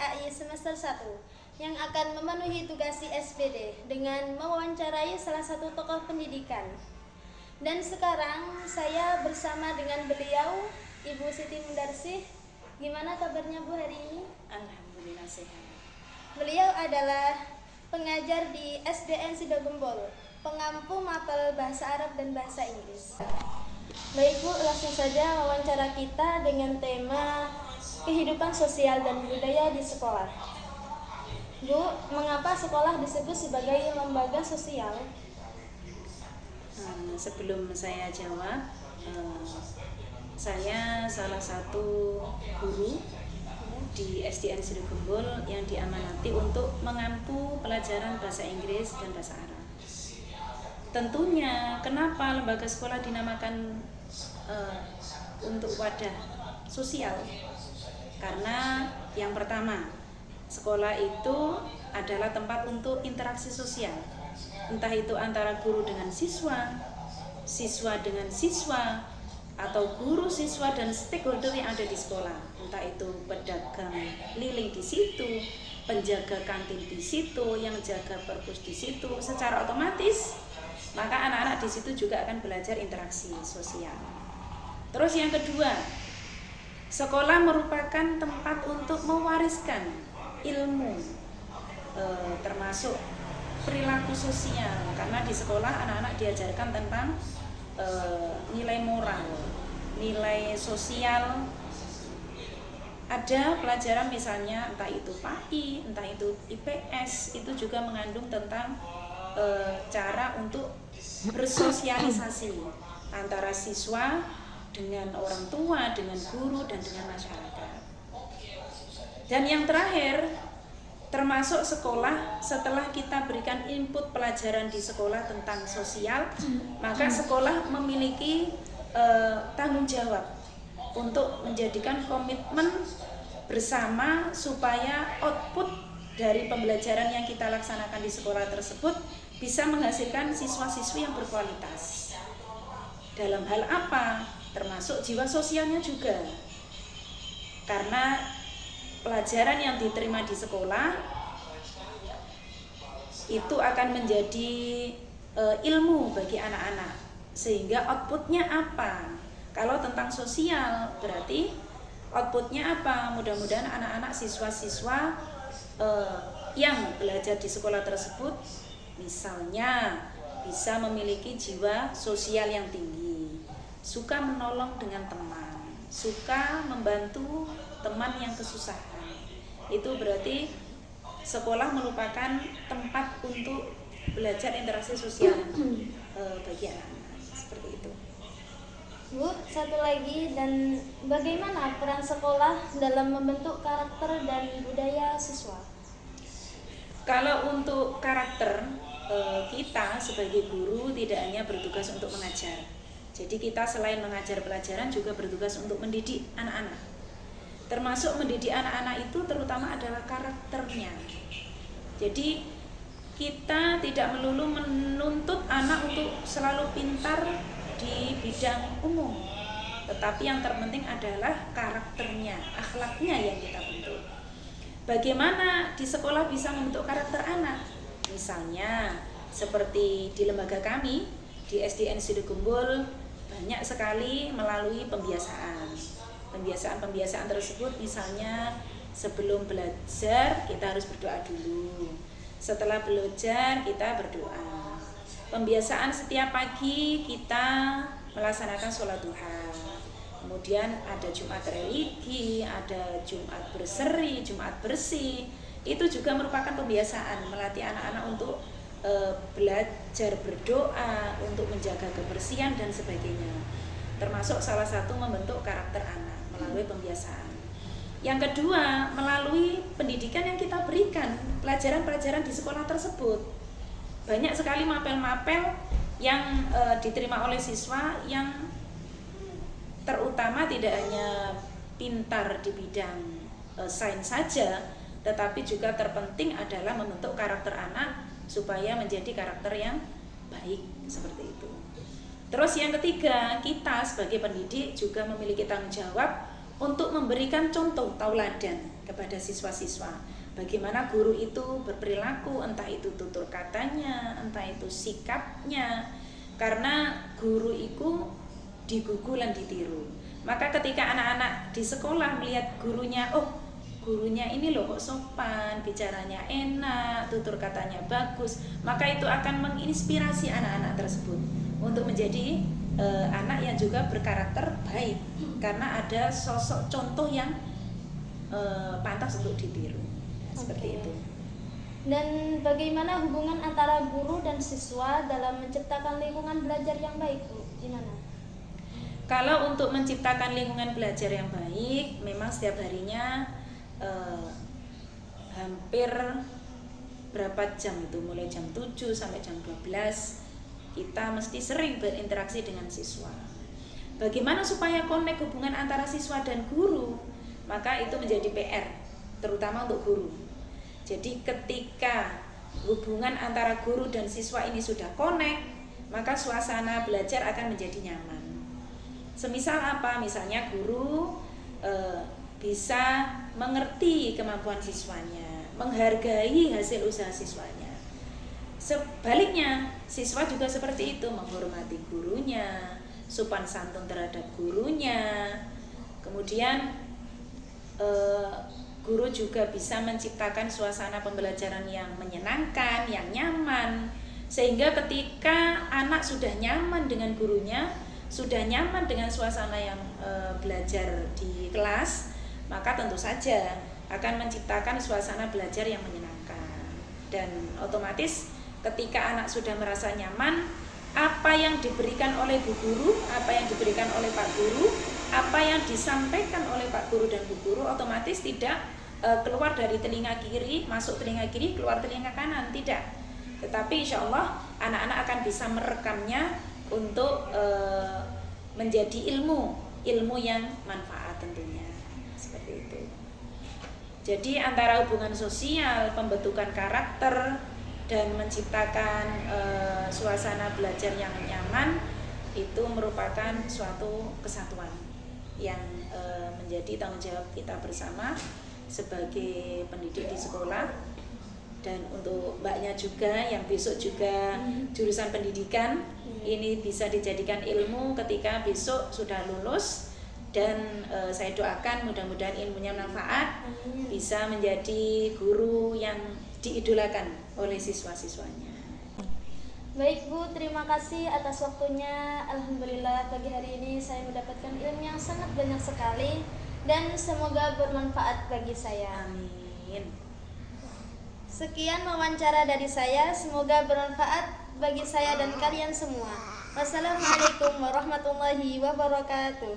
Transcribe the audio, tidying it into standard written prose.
KKI semester 1 yang akan memenuhi tugas di SPD dengan mewawancarai salah satu tokoh pendidikan. Dan sekarang saya bersama dengan beliau, Ibu Siti Mundarsih. Gimana kabarnya Bu hari ini? Alhamdulillah sehat. Beliau adalah pengajar di SDN Sidogembol, pengampu mapel bahasa Arab dan bahasa Inggris. Baik Bu, langsung saja wawancara kita dengan tema kehidupan sosial dan budaya di sekolah. Bu, mengapa sekolah disebut sebagai lembaga sosial? Sebelum saya jawab, saya salah satu guru di SDN Sidogembol yang diamanati untuk mengampu pelajaran bahasa Inggris dan bahasa Arab. Tentunya, kenapa lembaga sekolah dinamakan untuk wadah sosial? Karena yang pertama, sekolah itu adalah tempat untuk interaksi sosial, entah itu antara guru dengan siswa, siswa dengan siswa, atau guru, siswa, dan stakeholder yang ada di sekolah, entah itu pedagang keliling di situ, penjaga kantin di situ, yang jaga perpus di situ. Secara otomatis maka anak-anak di situ juga akan belajar interaksi sosial. Terus yang kedua, sekolah merupakan tempat untuk mewariskan ilmu, termasuk perilaku sosial, karena di sekolah anak-anak diajarkan tentang nilai moral, nilai sosial. Ada pelajaran misalnya entah itu PAI, entah itu IPS, itu juga mengandung tentang cara untuk bersosialisasi antara siswa dengan orang tua, dengan guru, dan dengan masyarakat. Dan yang terakhir, termasuk sekolah, setelah kita berikan input pelajaran di sekolah tentang sosial, maka sekolah memiliki tanggung jawab untuk menjadikan komitmen bersama supaya output dari pembelajaran yang kita laksanakan di sekolah tersebut bisa menghasilkan siswa-siswi yang berkualitas. Dalam hal apa? Termasuk jiwa sosialnya juga. Karena pelajaran yang diterima di sekolah itu akan menjadi ilmu bagi anak-anak. Sehingga outputnya apa? Kalau tentang sosial, berarti outputnya apa? Mudah-mudahan anak-anak siswa-siswa yang belajar di sekolah tersebut misalnya bisa memiliki jiwa sosial yang tinggi, suka menolong dengan teman, suka membantu teman yang kesusahan. Itu berarti sekolah merupakan tempat untuk belajar interaksi sosial bagi anak-anak. Seperti itu. Bu, satu lagi, dan bagaimana peran sekolah dalam membentuk karakter dan budaya siswa? Kalau untuk karakter, kita sebagai guru tidak hanya bertugas untuk mengajar. Jadi kita selain mengajar pelajaran juga bertugas untuk mendidik anak-anak. Termasuk mendidik anak-anak itu terutama adalah karakternya. Jadi kita tidak melulu menuntut anak untuk selalu pintar di bidang umum, tetapi yang terpenting adalah karakternya, akhlaknya yang kita bentuk. Bagaimana di sekolah bisa membentuk karakter anak? Misalnya seperti di lembaga kami di SDN Sidogembol banyak sekali melalui pembiasaan. Pembiasaan tersebut misalnya sebelum belajar kita harus berdoa dulu. Setelah belajar kita berdoa. Pembiasaan setiap pagi kita melaksanakan sholat duha. Kemudian ada Jumat religi, ada Jumat berseri, Jumat bersih. Itu juga merupakan pembiasaan melatih anak-anak untuk belajar berdoa, untuk menjaga kebersihan dan sebagainya. Termasuk salah satu membentuk karakter anak melalui pembiasaan. Yang kedua, melalui pendidikan yang kita berikan, pelajaran-pelajaran di sekolah tersebut. Banyak sekali mapel-mapel yang diterima oleh siswa yang terutama tidak hanya pintar di bidang sains saja, tetapi juga terpenting adalah membentuk karakter anak supaya menjadi karakter yang baik, seperti itu. Terus yang ketiga, kita sebagai pendidik juga memiliki tanggung jawab untuk memberikan contoh tauladan kepada siswa-siswa. Bagaimana guru itu berperilaku, entah itu tutur katanya, entah itu sikapnya. Karena guru itu digugu lan ditiru. Maka ketika anak-anak di sekolah melihat gurunya, oh gurunya ini loh kok sopan, bicaranya enak, tutur katanya bagus, maka itu akan menginspirasi anak-anak tersebut untuk menjadi anak yang juga berkarakter baik, karena ada sosok contoh yang pantas untuk ditiru. Seperti itu. Dan bagaimana hubungan antara guru dan siswa dalam menciptakan lingkungan belajar yang baik, Bu? Gimana? Kalau untuk menciptakan lingkungan belajar yang baik, memang setiap harinya hampir berapa jam itu, mulai jam 7 sampai jam 12 kita mesti sering berinteraksi dengan siswa. Bagaimana supaya connect hubungan antara siswa dan guru? Maka itu menjadi PR, terutama untuk guru. Jadi ketika hubungan antara guru dan siswa ini sudah connect, maka suasana belajar akan menjadi nyaman. Semisal apa? Misalnya guru bisa mengerti kemampuan siswanya, menghargai hasil usaha siswanya. Sebaliknya, siswa juga seperti itu, menghormati gurunya, sopan santun terhadap gurunya. Kemudian guru juga bisa menciptakan suasana pembelajaran yang menyenangkan, yang nyaman, sehingga ketika anak sudah nyaman dengan gurunya, sudah nyaman dengan suasana yang belajar di kelas, maka tentu saja akan menciptakan suasana belajar yang menyenangkan. Dan otomatis ketika anak sudah merasa nyaman, apa yang diberikan oleh Bu Guru, apa yang diberikan oleh Pak Guru, apa yang disampaikan oleh Pak Guru dan Bu Guru otomatis tidak keluar dari telinga kiri, masuk telinga kiri, keluar telinga kanan, tidak. Tetapi insya Allah anak-anak akan bisa merekamnya untuk menjadi ilmu yang manfaat tentunya. Seperti itu. Jadi antara hubungan sosial, pembentukan karakter, dan menciptakan suasana belajar yang nyaman itu merupakan suatu kesatuan yang menjadi tanggung jawab kita bersama sebagai pendidik di sekolah. Dan untuk mbaknya juga yang besok juga jurusan pendidikan, ini bisa dijadikan ilmu ketika besok sudah lulus. Dan saya doakan mudah-mudahan ilmunya manfaat, bisa menjadi guru yang diidolakan oleh siswa-siswanya. Baik Bu, terima kasih atas waktunya. Alhamdulillah pagi hari ini saya mendapatkan ilmu yang sangat banyak sekali dan semoga bermanfaat bagi saya. Amin. Sekian wawancara dari saya, semoga bermanfaat bagi saya dan kalian semua. Wassalamualaikum warahmatullahi wabarakatuh.